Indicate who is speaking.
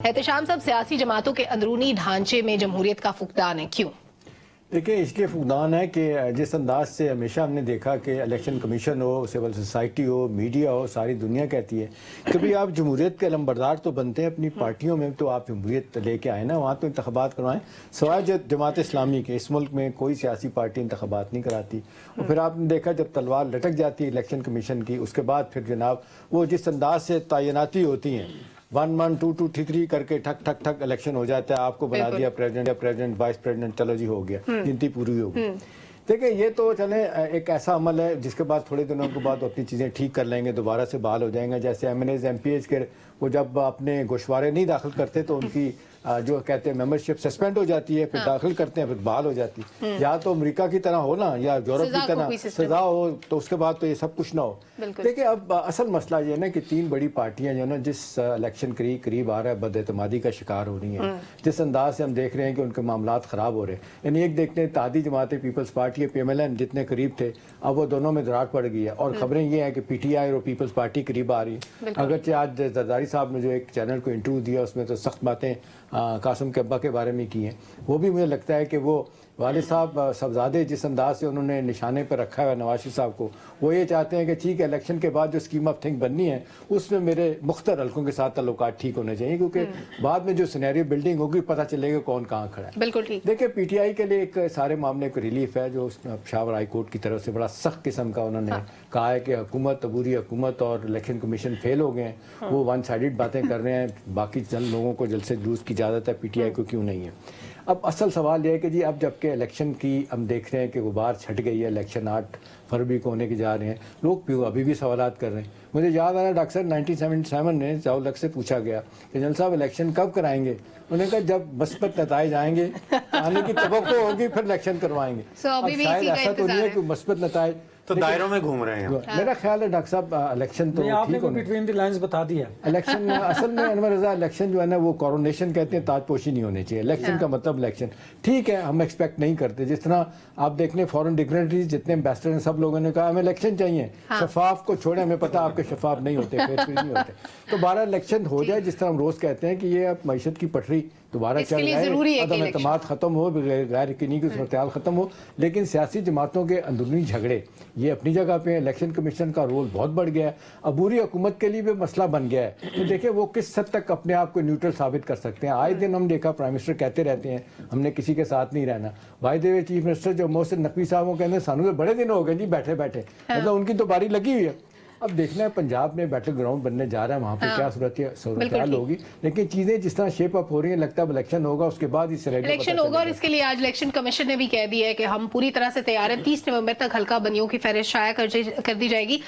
Speaker 1: احتشام صاحب سیاسی جماعتوں کے اندرونی ڈھانچے میں جمہوریت کا فقدان ہے، کیوں؟
Speaker 2: دیکھیں اس لیے فقدان ہے کہ جس انداز سے ہمیشہ ہم نے دیکھا کہ الیکشن کمیشن ہو، سول سوسائٹی ہو، میڈیا ہو، ساری دنیا کہتی ہے کبھی آپ جمہوریت کے علمبردار تو بنتے ہیں اپنی پارٹیوں میں، تو آپ جمہوریت لے کے آئیں نا، وہاں تو انتخابات کروائیں. سوائے جماعت اسلامی کے اس ملک میں کوئی سیاسی پارٹی انتخابات نہیں کراتی. اور پھر آپ نے دیکھا جب تلوار لٹک جاتی ہے الیکشن کمیشن کی، اس کے بعد پھر جناب وہ جس انداز سے تعیناتی ہوتی ہیں 1 1 2 2 3 3 کر کے ٹھک ٹھک ٹھک الیکشن ہو جاتا ہے، آپ کو بنا دیا پریزیڈنٹ وائس پریزیڈنٹ، چلو جی ہو گیا، گنتی پوری ہو گئی. دیکھیں یہ تو چلیں ایک ایسا عمل ہے جس کے بعد تھوڑے دنوں کے بعد اپنی چیزیں ٹھیک کر لیں گے، دوبارہ سے بحال ہو جائیں گے. جیسے M N As M P As کے وہ جب اپنے گوشوارے نہیں داخل کرتے تو ان کی جو کہتے ہیں ممبرشپ سسپینڈ ہو جاتی ہے، پھر داخل کرتے ہیں پھر بحال ہو جاتی ہے. یا تو امریکہ کی طرح ہو نا، یا یورپ کی طرح سزا ہو، تو اس کے بعد تو یہ سب کچھ نہ ہو. دیکھیں اب اصل مسئلہ یہ ہے نا کہ 3 بڑی پارٹیاں جو ہے نا، جس الیکشن قریب آ رہا ہے بد اعتمادی کا شکار ہو رہی ہیں. جس انداز سے ہم دیکھ رہے ہیں کہ ان کے معاملات خراب ہو رہے ہیں، یعنی ایک دیکھتے ہیں اتحادی جماعت Peoples Party P M L N جتنے قریب تھے، اب وہ دونوں میں دراڑ پڑ گئی ہے. اور خبریں یہ ہیں کہ پی ٹی آئی اور پیپلز پارٹی قریب آ رہی ہیں. اگرچہ آج زرداری صاحب نے جو ایک چینل کو انٹرویو دیا اس میں تو سخت باتیں قاسم کے ابا کے بارے میں کی ہیں. وہ بھی مجھے لگتا ہے کہ وہ والد صاحب صاحبزادے جس انداز سے انہوں نے نشانے پر رکھا ہے نواز شریف صاحب کو، وہ یہ چاہتے ہیں کہ ٹھیک ہے الیکشن کے بعد جو اسکیم آف تھنک بننی ہے اس میں میرے مختلف حلقوں کے ساتھ تعلقات ٹھیک ہونے چاہیے، کیونکہ بعد میں جو سینیریو بلڈنگ ہوگی پتہ چلے گا کون کہاں کھڑا ہے.
Speaker 1: بالکل ٹھیک.
Speaker 2: دیکھیں پی ٹی آئی کے لیے ایک سارے معاملے کو ریلیف ہے جو پشاور ہائی کورٹ کی طرف سے بڑا سخت قسم کا انہوں نے کہا ہے کہ حکومت، عبوری حکومت اور الیکشن کمیشن فیل ہو گئے ہیں، وہ ون سائیڈڈ باتیں کر رہے ہیں، باقی چند لوگوں کو جلسے جلوس کی اجازت ہے، پی ٹی آئی کو کیوں نہیں ہے. اب اصل سوال یہ ہے کہ جی اب جب کہ الیکشن کی ہم دیکھ رہے ہیں کہ غبار چھٹ گئی ہے، الیکشن 8 فروری کو ہونے کے جا رہے ہیں، لوگ ابھی بھی سوالات کر رہے ہیں. مجھے یاد آ رہا ہے ڈاکٹر صاحب 1977 میں ضیاء الحق سے پوچھا گیا کہ جنرل صاحب الیکشن کب کرائیں گے؟ انہوں نے کہا جب مثبت نتائج آئیں گے، آنے کی توقع ہوگی پھر الیکشن کروائیں گے. اب شاید ایسا تو نہیں ہے کہ مثبت نتائج
Speaker 3: تو دائروں میں گھوم رہے ہیں.
Speaker 2: میرا خیال ہے ڈاکٹر صاحب الیکشن تو
Speaker 4: آپ نے بٹوین دی لائنز بتا دیا.
Speaker 2: الیکشن اصل میں انور رضا الیکشن جو ہے نا وہ کورونیشن کہتے ہیں، تاج پوشی نہیں ہونی چاہیے. الیکشن کا مطلب الیکشن ٹھیک ہے، ہم ایکسپیکٹ نہیں کرتے. جس طرح آپ دیکھ لیں فورن ڈگنیٹریز جتنے امبیسڈر ہیں سب لوگوں نے کہا ہمیں الیکشن چاہیے، شفاف کو چھوڑیں، ہمیں پتا آپ کے شفاف نہیں ہوتے، فیئر نہیں ہوتے. تو 12 الیکشن ہو جائے جس طرح ہم روز کہتے ہیں کہ یہ اب معیشت کی پٹری دوبارہ چل جائے، عدم اعتماد ختم ہو، غیر یقینی کی صورتحال ختم ہو. لیکن سیاسی جماعتوں کے اندرونی جھگڑے یہ اپنی جگہ پہ، الیکشن کمیشن کا رول بہت بڑھ گیا ہے، عبوری حکومت کے لیے بھی مسئلہ بن گیا ہے. تو دیکھیں وہ کس حد تک اپنے آپ کو نیوٹرل ثابت کر سکتے ہیں. آئے دن ہم دیکھا پرائم منسٹر کہتے رہتے ہیں ہم نے کسی کے ساتھ نہیں رہنا. By the way chief minister جو محسن نقوی صاحب وہ کہتے ہیں سانو تو بڑے دن ہو گئے جی بیٹھے بیٹھے، مطلب ان کی تو باری لگی ہوئی ہے. اب دیکھنا ہے پنجاب میں بیٹل گراؤنڈ بننے جا رہا ہے، وہاں پہ کیا صورتحال ہوگی. لیکن چیزیں جس طرح شیپ اپ ہو رہی ہیں لگتا ہے الیکشن ہوگا، اس کے بعد اس
Speaker 1: الیکشن ہوگا. اور اس کے لیے آج الیکشن کمیشن نے بھی کہہ دیا ہے کہ ہم پوری طرح سے تیار ہیں. 30 نومبر تک حلقہ بندیوں کی فہرست شائع کر دی جائے گی.